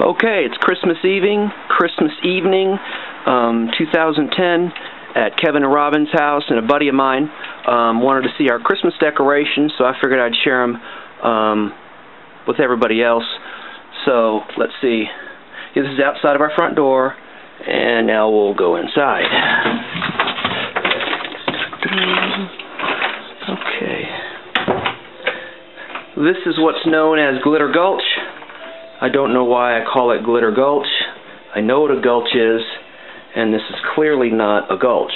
Okay, it's Christmas evening, 2010, at Kevin and Robin's house, and a buddy of mine wanted to see our Christmas decorations, so I figured I'd share them with everybody else. So, let's see. This is outside of our front door, and now we'll go inside. Okay. This is what's known as Glitter Gulch. I don't know why I call it Glitter Gulch. I know what a gulch is, and this is clearly not a gulch,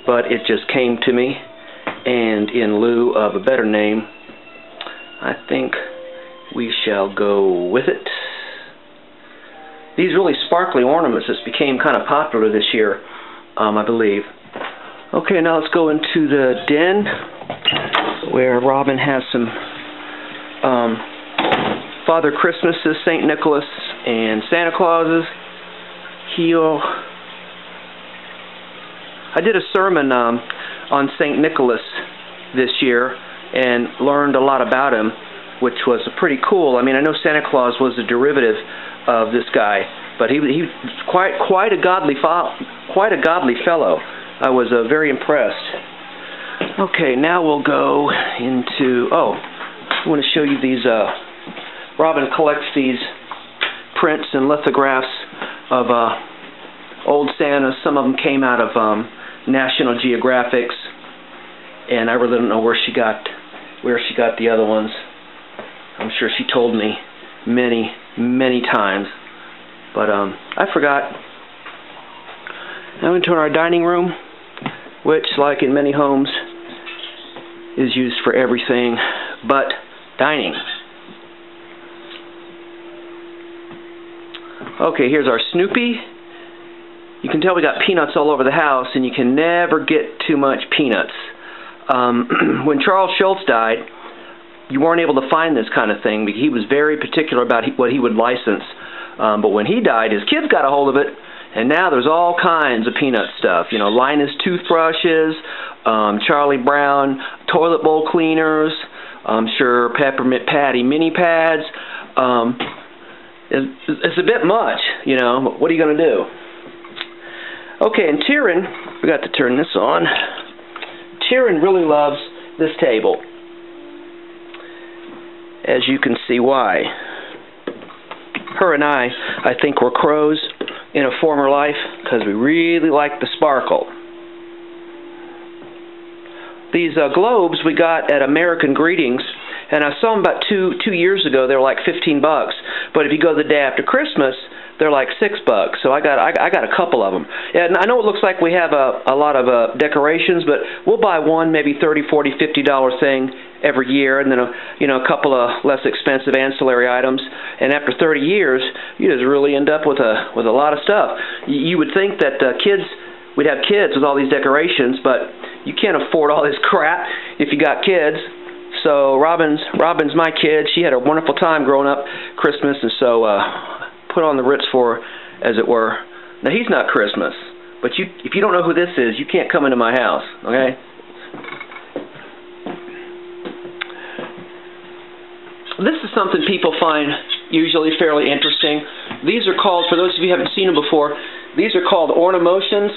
but it just came to me, and in lieu of a better name, I think we shall go with it. These really sparkly ornaments just became kind of popular this year, I believe. Okay, now let's go into the den where Robin has some Father Christmases, St. Nicholas, and Santa Clauses. I did a sermon on St. Nicholas this year and learned a lot about him, which was pretty cool. I mean, I know Santa Claus was a derivative of this guy, but he was quite a godly fellow. I was very impressed. Okay, now we'll go into, I want to show you these, Robin collects these prints and lithographs of old Santas. Some of them came out of National Geographics, and I really don't know where she got the other ones. I'm sure she told me many times, but I forgot. Now into our dining room, which, like in many homes, is used for everything but dining. Okay, here's our Snoopy. You can tell we got peanuts all over the house, and you can never get too much peanuts. When Charles Schulz died, you weren't able to find this kind of thing because he was very particular about what he would license. But when he died, his kids got a hold of it, and now there's all kinds of peanut stuff. You know, Linus toothbrushes, Charlie Brown toilet bowl cleaners, I'm sure Peppermint Patty mini pads. It's a bit much, you know, but what are you going to do? Okay, and Tyrion, we got to turn this on. Tyrion really loves this table, as you can see why. Her and I think we're crows in a former life because we really like the sparkle. These globes we got at American Greetings, and I saw them about two years ago. They were like $15, but if you go the day after Christmas, they're like $6. So I got a couple of them. And I know it looks like we have a lot of decorations, but we'll buy one maybe $30, $40, $50 thing every year, and then a couple of less expensive ancillary items. And after 30 years, you just really end up with a lot of stuff. You would think that we'd have kids with all these decorations, but you can't afford all this crap if you got kids. So Robin's my kid. She had a wonderful time growing up Christmas, and so put on the Ritz for her, as it were. Now, he's not Christmas, but if you don't know who this is, you can't come into my house, okay? This is something people find usually fairly interesting. These are called, for those of you who haven't seen them before, these are called Ornimotions,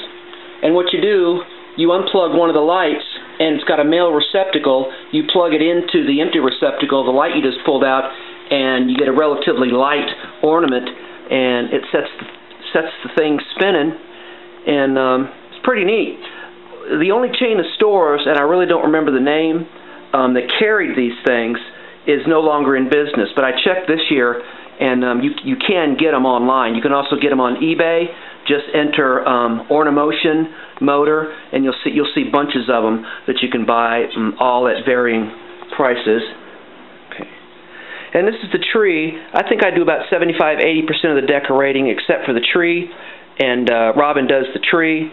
and what you do, you unplug one of the lights, and it's got a male receptacle. You plug it into the empty receptacle, the light you just pulled out, and you get a relatively light ornament, and it sets the thing spinning, and it's pretty neat. The only chain of stores, and I really don't remember the name, that carried these things is no longer in business, but I checked this year, and you can get them online. You can also get them on eBay. Just enter Ornimotion Motor, and you'll see bunches of them that you can buy, all at varying prices. Okay. And this is the tree. I think I do about 75–80% of the decorating, except for the tree. And Robin does the tree.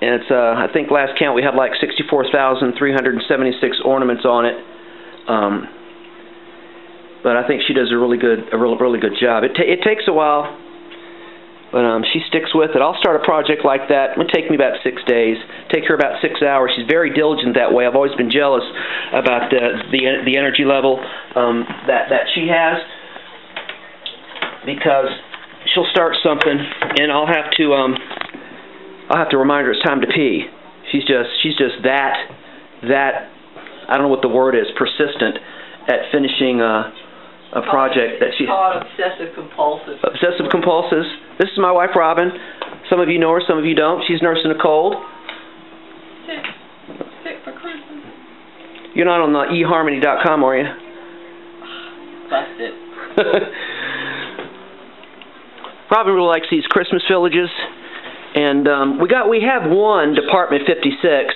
And it's I think last count we had like 64,376 ornaments on it. But I think she does a really good job. It takes a while. But she sticks with it. I'll start a project like that. It would take me about 6 days. Take her about 6 hours. She's very diligent that way. I've always been jealous about the energy level that she has, because she'll start something, and I'll have to remind her it's time to pee. She's just that I don't know what the word is, persistent at finishing a project that she's called obsessive compulsive. Obsessive compulsive. This is my wife Robin. Some of you know her, some of you don't. She's nursing a cold. Sick for Christmas. You're not on the eHarmony.com, are you? Busted. Robin really likes these Christmas villages, and we have one Department 56.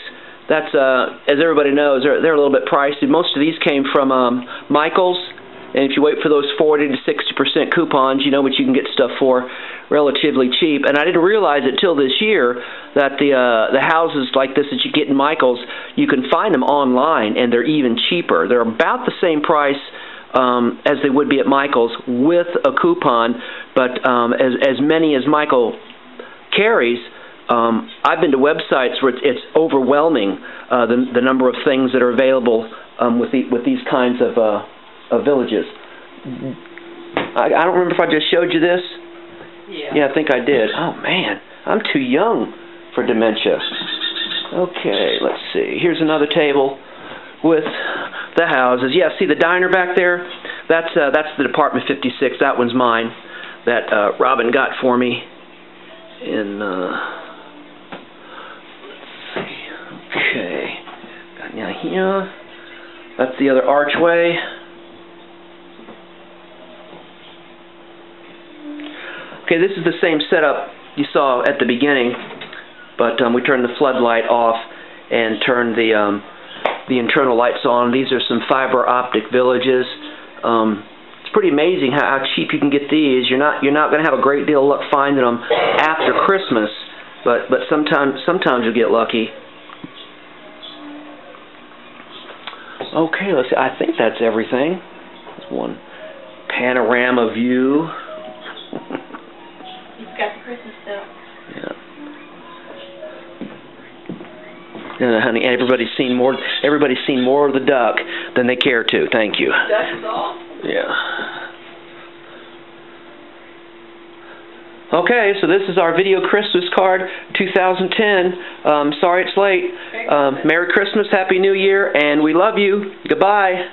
That's as everybody knows, they're a little bit pricey. Most of these came from Michaels, and if you wait for those 40 to 60% coupons, you know what you can get stuff for relatively cheap. And I didn't realize it till this year that the houses like this that you get in Michaels, you can find them online, and they're even cheaper. They're about the same price as they would be at Michael's with a coupon, but as many as Michael carries, I've been to websites where it's overwhelming the number of things that are available with these kinds of villages. I don't remember if I just showed you this. Yeah, I think I did. Oh man, I'm too young for dementia. Okay, let's see. Here's another table with the houses. Yeah, see the diner back there? That's the Department 56. That one's mine. That Robin got for me. In let's see. Okay. Now here. That's the other archway. Okay, this is the same setup you saw at the beginning, but we turned the floodlight off and turned the internal lights on. These are some fiber optic villages. It's pretty amazing how cheap you can get these. You're not going to have a great deal of luck finding them after Christmas, but sometimes you'll get lucky. Okay, let's see. I think that's everything. That's one panorama view. You've got the Christmas stuff. Yeah. Honey, everybody's seen more of the duck than they care to. Thank you. Duck is awesome. Yeah. Okay, so this is our video Christmas card 2010. Sorry it's late. Merry Christmas, Happy New Year, and we love you. Goodbye.